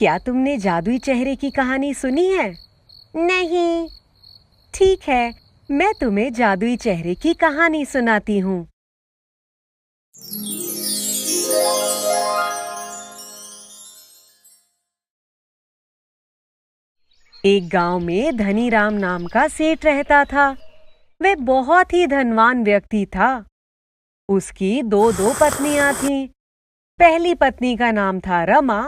क्या तुमने जादुई चेहरे की कहानी सुनी है? नहीं। ठीक है, मैं तुम्हें जादुई चेहरे की कहानी सुनाती हूँ। एक गांव में धनीराम नाम का सेठ रहता था। वह बहुत ही धनवान व्यक्ति था। उसकी दो पत्नियां थीं। पहली पत्नी का नाम था रमा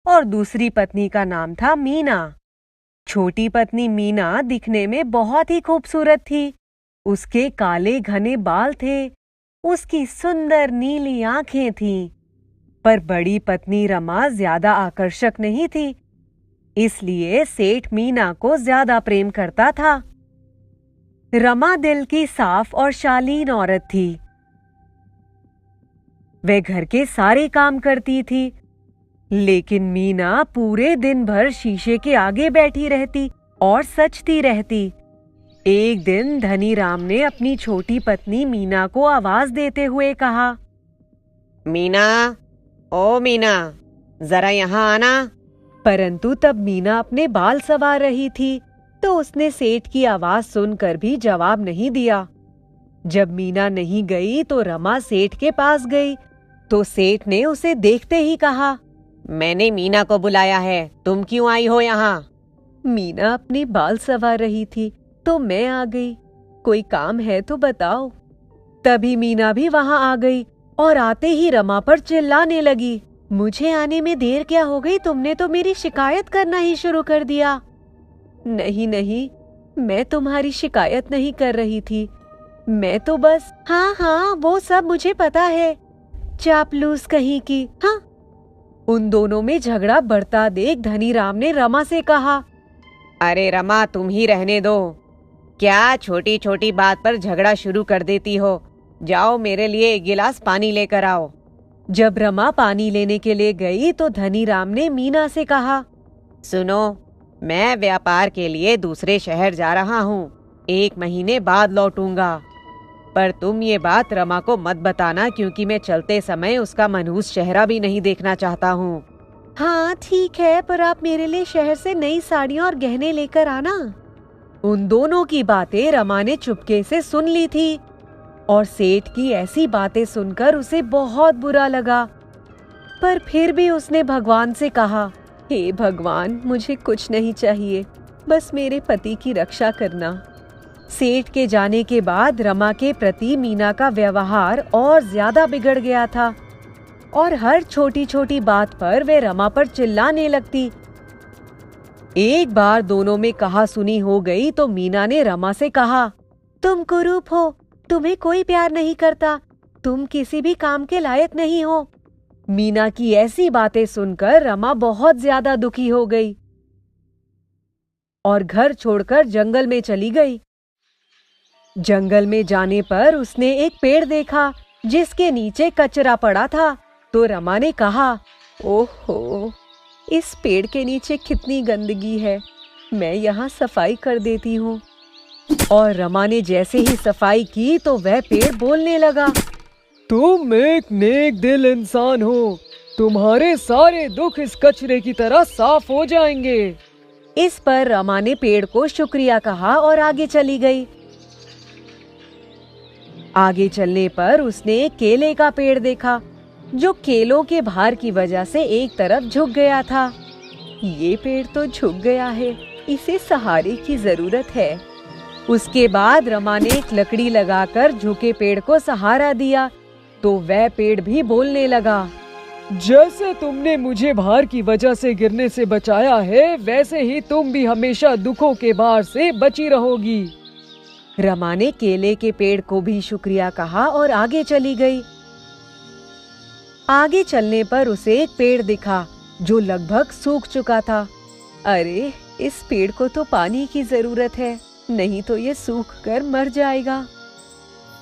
और दूसरी पत्नी का नाम था मीना। छोटी पत्नी मीना दिखने में बहुत ही खूबसूरत थी। उसके काले घने बाल थे। उसकी सुंदर नीली आंखें थीं। पर बड़ी पत्नी रमा ज्यादा आकर्षक नहीं थी, इसलिए सेठ मीना को ज्यादा प्रेम करता था। रमा दिल की साफ और शालीन औरत थी। वह घर के सारे काम करती थी, लेकिन मीना पूरे दिन भर शीशे के आगे बैठी रहती और सचती रहती। एक दिन धनीराम ने अपनी छोटी पत्नी मीना को आवाज देते हुए कहा, मीना, ओ मीना, जरा यहाँ आना। परंतु तब मीना अपने बाल संवार रही थी, तो उसने सेठ की आवाज सुनकर भी जवाब नहीं दिया। जब मीना नहीं गई तो रमा सेठ के पास गई, तो सेठ ने उसे देखते ही कहा, मैंने मीना को बुलाया है, तुम क्यों आई हो यहाँ? मीना अपने बाल संवार रही थी, तो मैं आ गई। कोई काम है तो बताओ। तभी मीना भी वहां आ गई और आते ही रमा पर चिल्लाने लगी, मुझे आने में देर क्या हो गई? तुमने तो मेरी शिकायत करना ही शुरू कर दिया। नहीं नहीं, मैं तुम्हारी शिकायत नहीं कर रही थी। मैं तो बस हाँ, वो सब मुझे पता है। चापलूस कहीं की। हाँ। उन दोनों में झगड़ा बढ़ता देख धनीराम ने रमा से कहा, अरे रमा, तुम ही रहने दो। क्या छोटी छोटी बात पर झगड़ा शुरू कर देती हो? जाओ मेरे लिए एक गिलास पानी लेकर आओ। जब रमा पानी लेने के लिए गई तो धनीराम ने मीना से कहा, सुनो, मैं व्यापार के लिए दूसरे शहर जा रहा हूँ। 1 महीने बाद लौटूंगा। पर तुम ये बात रमा को मत बताना, क्योंकि मैं चलते समय उसका मनहूस चेहरा भी नहीं देखना चाहता हूँ। हाँ ठीक है, पर आप मेरे लिए शहर से नई साड़ियाँ और गहने लेकर आना। उन दोनों की बातें रमा ने चुपके से सुन ली थी और सेठ की ऐसी बातें सुनकर उसे बहुत बुरा लगा। पर फिर भी उसने भगवान से कहा, हे भगवान, मुझे कुछ नहीं चाहिए, बस मेरे पति की रक्षा करना। सेठ के जाने के बाद रमा के प्रति मीना का व्यवहार और ज्यादा बिगड़ गया था और हर छोटी छोटी बात पर वे रमा पर चिल्लाने लगती। एक बार दोनों में कहा सुनी हो गई तो मीना ने रमा से कहा, तुम कुरूप हो, तुम्हें कोई प्यार नहीं करता, तुम किसी भी काम के लायक नहीं हो। मीना की ऐसी बातें सुनकर रमा बहुत ज्यादा दुखी हो गई और घर छोड़कर जंगल में चली गई। जंगल में जाने पर उसने एक पेड़ देखा जिसके नीचे कचरा पड़ा था, तो रमा ने कहा, ओहो, इस पेड़ के नीचे कितनी गंदगी है, मैं यहाँ सफाई कर देती हूँ। और रमा ने जैसे ही सफाई की तो वह पेड़ बोलने लगा, तुम एक नेक दिल इंसान हो, तुम्हारे सारे दुख इस कचरे की तरह साफ हो जाएंगे। इस पर रमा ने पेड़ को शुक्रिया कहा और आगे चली गई। आगे चलने पर उसने एक केले का पेड़ देखा जो केलों के भार की वजह से एक तरफ झुक गया था। ये पेड़ तो झुक गया है, इसे सहारे की जरूरत है। उसके बाद रमा ने एक लकड़ी लगाकर झुके पेड़ को सहारा दिया तो वह पेड़ भी बोलने लगा, जैसे तुमने मुझे भार की वजह से गिरने से बचाया है, वैसे ही तुम भी हमेशा दुखों के भार से बची रहोगी। रमा ने केले के पेड़ को भी शुक्रिया कहा और आगे चली गई। आगे चलने पर उसे एक पेड़ दिखा जो लगभग सूख चुका था। अरे, इस पेड़ को तो पानी की जरूरत है, नहीं तो ये सूख कर मर जाएगा।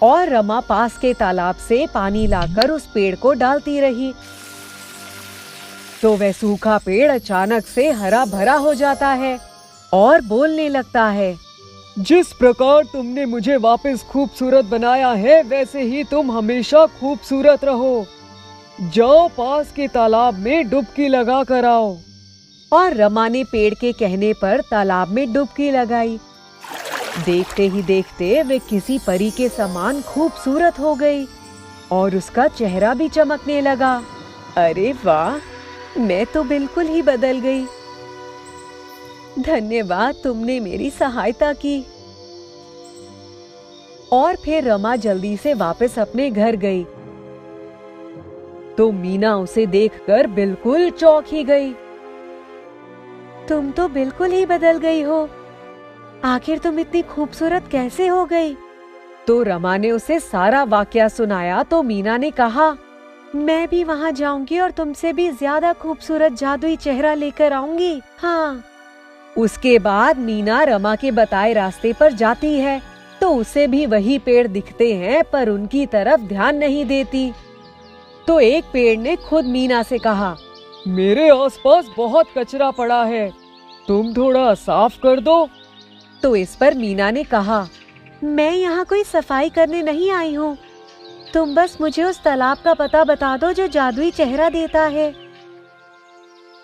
और रमा पास के तालाब से पानी लाकर उस पेड़ को डालती रही तो वह सूखा पेड़ अचानक से हरा भरा हो जाता है और बोलने लगता है, जिस प्रकार तुमने मुझे वापस खूबसूरत बनाया है, वैसे ही तुम हमेशा खूबसूरत रहो। जाओ पास के तालाब में डुबकी लगा कर आओ। और रमा ने पेड़ के कहने पर तालाब में डुबकी लगाई। देखते ही देखते वे किसी परी के समान खूबसूरत हो गई और उसका चेहरा भी चमकने लगा। अरे वाह, मैं तो बिल्कुल ही बदल गई। धन्यवाद, तुमने मेरी सहायता की। और फिर रमा जल्दी से वापस अपने घर गई तो मीना उसे देखकर बिल्कुल चौंक ही गई। तुम तो बिल्कुल ही बदल गई हो। आखिर तुम इतनी खूबसूरत कैसे हो गई? तो रमा ने उसे सारा वाकया सुनाया तो मीना ने कहा, मैं भी वहां जाऊंगी और तुमसे भी ज्यादा खूबसूरत जादुई चेहरा लेकर आऊंगी। हाँ। उसके बाद मीना रमा के बताए रास्ते पर जाती है तो उसे भी वही पेड़ दिखते हैं, पर उनकी तरफ ध्यान नहीं देती। तो एक पेड़ ने खुद मीना से कहा, मेरे आसपास बहुत कचरा पड़ा है, तुम थोड़ा साफ कर दो। तो इस पर मीना ने कहा, मैं यहाँ कोई सफाई करने नहीं आई हूँ, तुम बस मुझे उस तालाब का पता बता दो जो जादुई चेहरा देता है।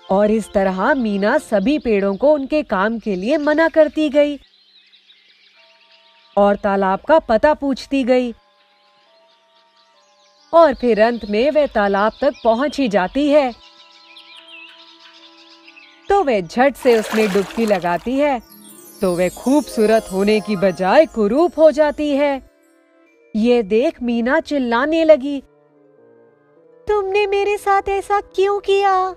और इस तरह मीना सभी पेड़ों को उनके काम के लिए मना करती गई और तालाब का पता पूछती गई। और फिर अंत में वह तालाब तक पहुंच ही जाती है तो वह झट से उसमें डुबकी लगाती है तो वह खूबसूरत होने की बजाय कुरूप हो जाती है। ये देख मीना चिल्लाने लगी, तुमने मेरे साथ ऐसा क्यों किया?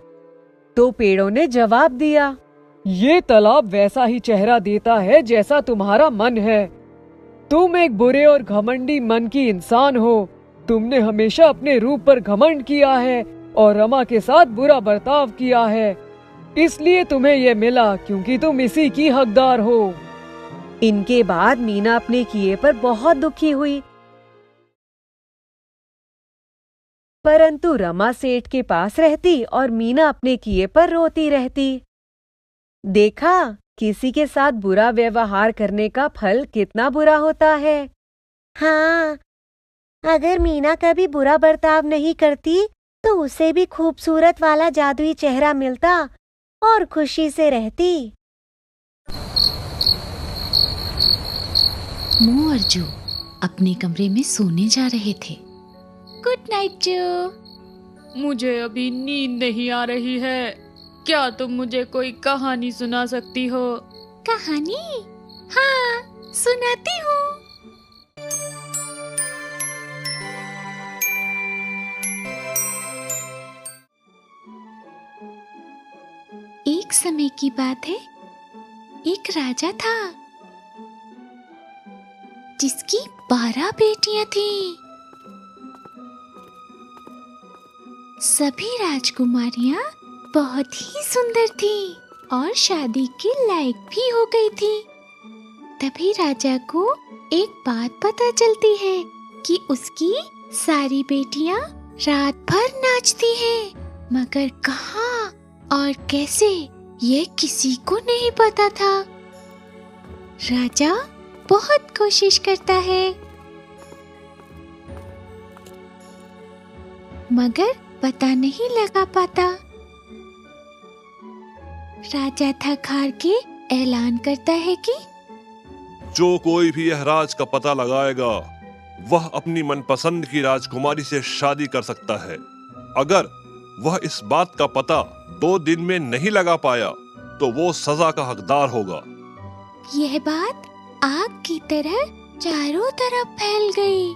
तो पेड़ों ने जवाब दिया, ये तालाब वैसा ही चेहरा देता है जैसा तुम्हारा मन है। तुम एक बुरे और घमंडी मन की इंसान हो। तुमने हमेशा अपने रूप पर घमंड किया है और रमा के साथ बुरा बर्ताव किया है, इसलिए तुम्हें ये मिला क्योंकि तुम इसी की हकदार हो। इनके बाद मीना अपने किए पर बहुत दुखी हुई, परंतु रमा सेठ के पास रहती और मीना अपने किए पर रोती रहती। देखा, किसी के साथ बुरा व्यवहार करने का फल कितना बुरा होता है। हाँ, अगर मीना कभी बुरा बर्ताव नहीं करती तो उसे भी खूबसूरत वाला जादुई चेहरा मिलता और खुशी से रहती। मो और जो अपने कमरे में सोने जा रहे थे। गुड नाइट जो। मुझे अभी नींद नहीं आ रही है, क्या तुम मुझे कोई कहानी सुना सकती हो? कहानी? हाँ, सुनाती हूँ। एक समय की बात है, एक राजा था जिसकी 12 बेटियां थीं। सभी राजकुमारियां बहुत ही सुंदर थीं और शादी के लायक भी हो गई थीं। तभी राजा को एक बात पता चलती है कि उसकी सारी बेटियां रात भर नाचती हैं, मगर कहाँ और कैसे ये किसी को नहीं पता था। राजा बहुत कोशिश करता है मगर पता नहीं लगा पाता। राजा थक हार के ऐलान करता है कि जो कोई भी यह राज का पता लगाएगा वह अपनी मनपसंद की राजकुमारी से शादी कर सकता है। अगर वह इस बात का पता 2 दिन में नहीं लगा पाया तो वो सजा का हकदार होगा। यह बात आग की तरह चारों तरफ फैल गई।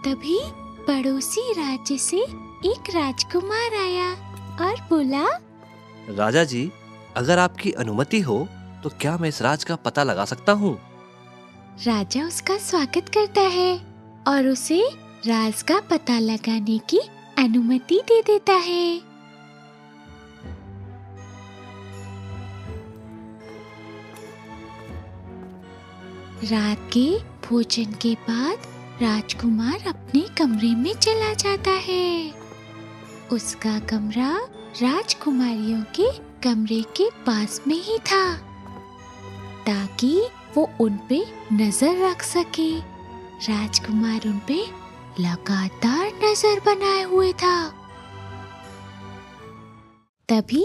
तभी पड़ोसी राज्य से एक राजकुमार आया और बोला, राजा जी, अगर आपकी अनुमति हो तो क्या मैं इस राज का पता लगा सकता हूँ? राजा उसका स्वागत करता है और उसे राज का पता लगाने की अनुमति दे देता है। रात के भोजन के बाद राजकुमार अपने कमरे में चला जाता है। उसका कमरा राजकुमारियों के कमरे के पास में ही था ताकि वो उन पे नजर रख सके। राजकुमार उन पे लगातार नजर बनाए हुए था। तभी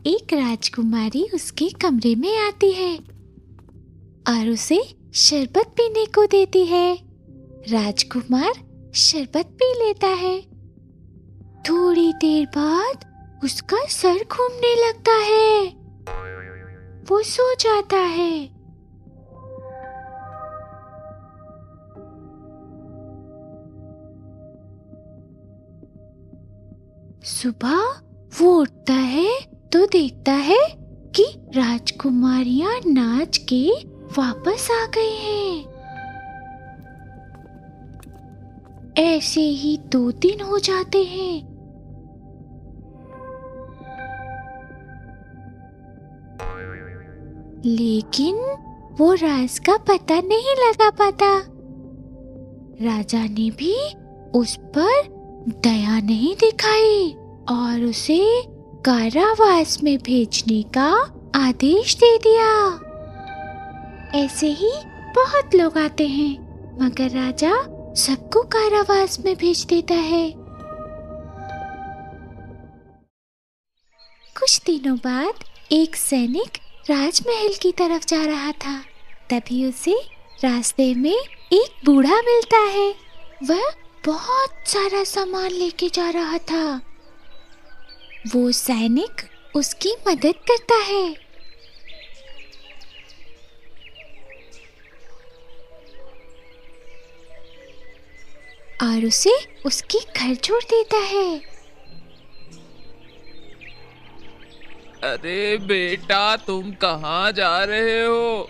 एक राजकुमारी उसके कमरे में आती है और उसे शरबत पीने को देती है। राजकुमार शरबत पी लेता है। थोड़ी देर बाद उसका सर घूमने लगता है। वो सो जाता है। सुबह वो उठता है तो देखता है कि राजकुमारियां नाच के वापस आ गई हैं। ऐसे ही 2 दिन हो जाते हैं। लेकिन वो राज का पता नहीं लगा पाता। राजा ने भी उस पर दया नहीं दिखाई और उसे कारावास में भेजने का आदेश दे दिया। ऐसे ही बहुत लोग आते हैं, मगर राजा सबको कारावास में भेज देता है। कुछ दिनों बाद एक सैनिक राजमहल की तरफ जा रहा था। तभी उसे रास्ते में एक बूढ़ा मिलता है। वह बहुत सारा सामान लेके जा रहा था। वो सैनिक उसकी मदद करता है। और उसे उसके घर छोड़ देता है। अरे बेटा, तुम कहाँ जा रहे हो?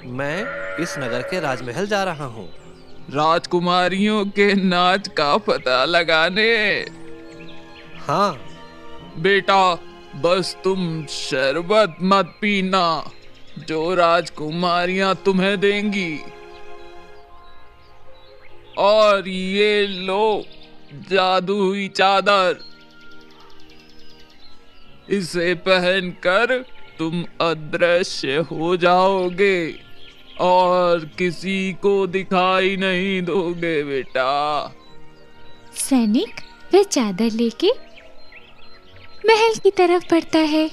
मैं इस नगर के राजमहल जा रहा हूँ। राजकुमारियों के नाच का पता लगाने। हाँ बेटा, बस तुम शरबत मत पीना जो राजकुमारियां तुम्हें देंगी। और ये लो जादुई चादर, इसे पहनकर तुम अदृश्य हो जाओगे और किसी को दिखाई नहीं दोगे बेटा। सैनिक वह चादर लेके महल की तरफ बढ़ता है।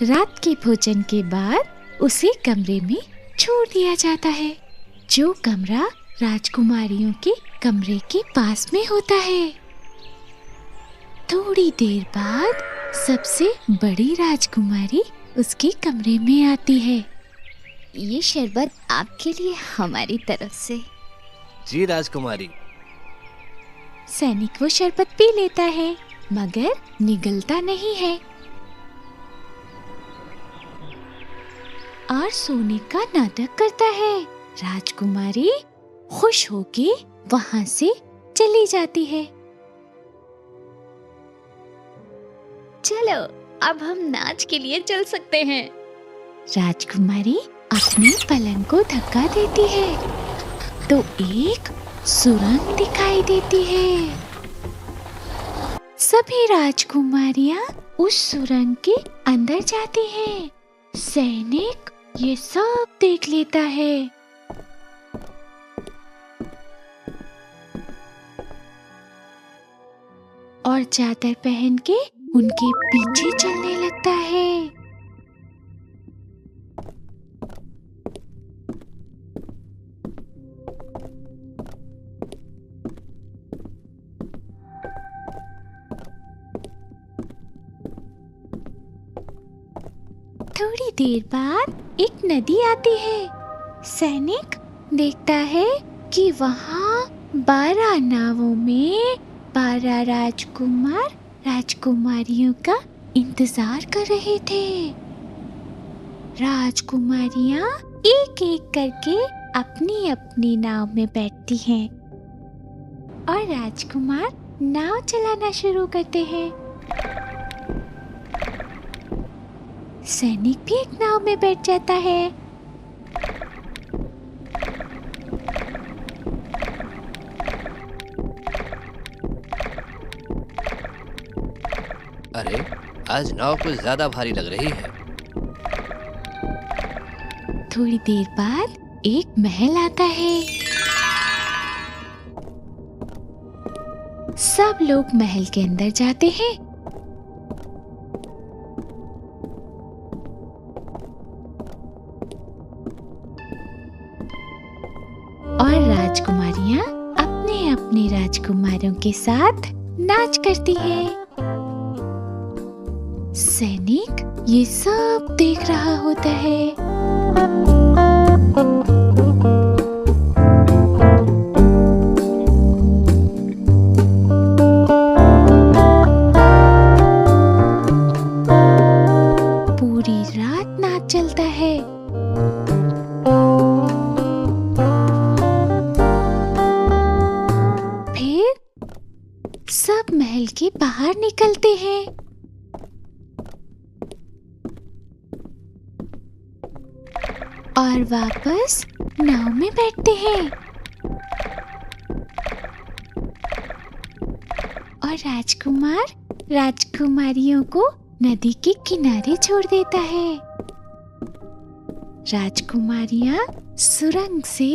रात के भोजन के बाद उसे कमरे में छोड़ दिया जाता है, जो कमरा राजकुमारियों के कमरे के पास में होता है। थोड़ी देर बाद सबसे बड़ी राजकुमारी उसके कमरे में आती है। ये शरबत आपके लिए हमारी तरफ से। जी राजकुमारी। सैनिक वो शरबत पी लेता है, मगर निगलता नहीं है और सोने का नाटक करता है। राजकुमारी खुश होके वहां से चली जाती है। चलो, अब हम नाच के लिए चल सकते हैं। राजकुमारी अपने पलंग को धक्का देती है तो एक सुरंग दिखाई देती है। सभी राजकुमारियां उस सुरंग के अंदर जाती हैं। सैनिक ये सब देख लेता है। और चादर पहन के उनके पीछे चलने लगता है। थोड़ी देर बाद एक नदी आती है। सैनिक देखता है कि वहाँ 12 नावों में 12 राजकुमार राजकुमारियों का इंतजार कर रहे थे। राजकुमारियां एक एक करके अपनी अपनी नाव में बैठती हैं और राजकुमार नाव चलाना शुरू करते हैं। सैनिक भी एक नाव में बैठ जाता है। अरे, आज नाव कुछ ज्यादा भारी लग रही है। थोड़ी देर बाद एक महल आता है। सब लोग महल के अंदर जाते हैं। और राजकुमारियां अपने अपने राजकुमारों के साथ नाच करती हैं। सैनिक ये सब देख रहा होता है। पूरी रात नाच चलता है। फिर सब महल के बाहर निकलते हैं। और वापस नाव में बैठते हैं। और राजकुमार राजकुमारियों को नदी के किनारे छोड़ देता है। राजकुमारियां सुरंग से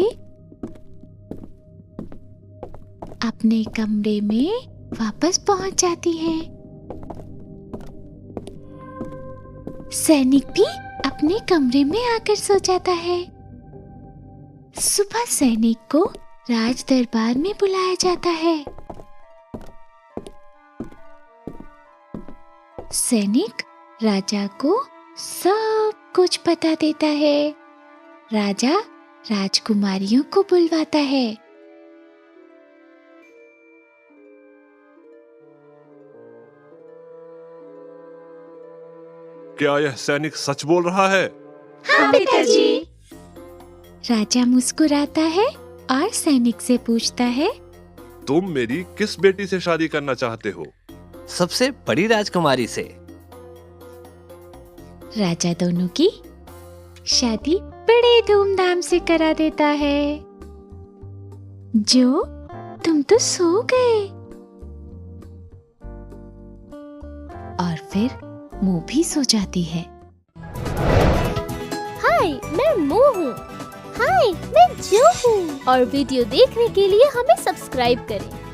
अपने कमरे में वापस पहुंच जाती हैं। सैनिक भी अपने कमरे में आकर सो जाता है। सुबह सैनिक को राज दरबार में बुलाया जाता है। सैनिक राजा को सब कुछ बता देता है। राजा राजकुमारियों को बुलवाता है। क्या यह सैनिक सच बोल रहा है? हाँ पिताजी। राजा मुस्कुराता है और सैनिक से पूछता है, तुम मेरी किस बेटी से शादी करना चाहते हो? सबसे बड़ी राजकुमारी से। राजा दोनों की शादी बड़े धूमधाम से करा देता है। जो तुम तो सो गए। और फिर मुंह भी सो जाती है। हाय, मैं मो हूँ। हाय, मैं जो हूँ। और वीडियो देखने के लिए हमें सब्सक्राइब करें।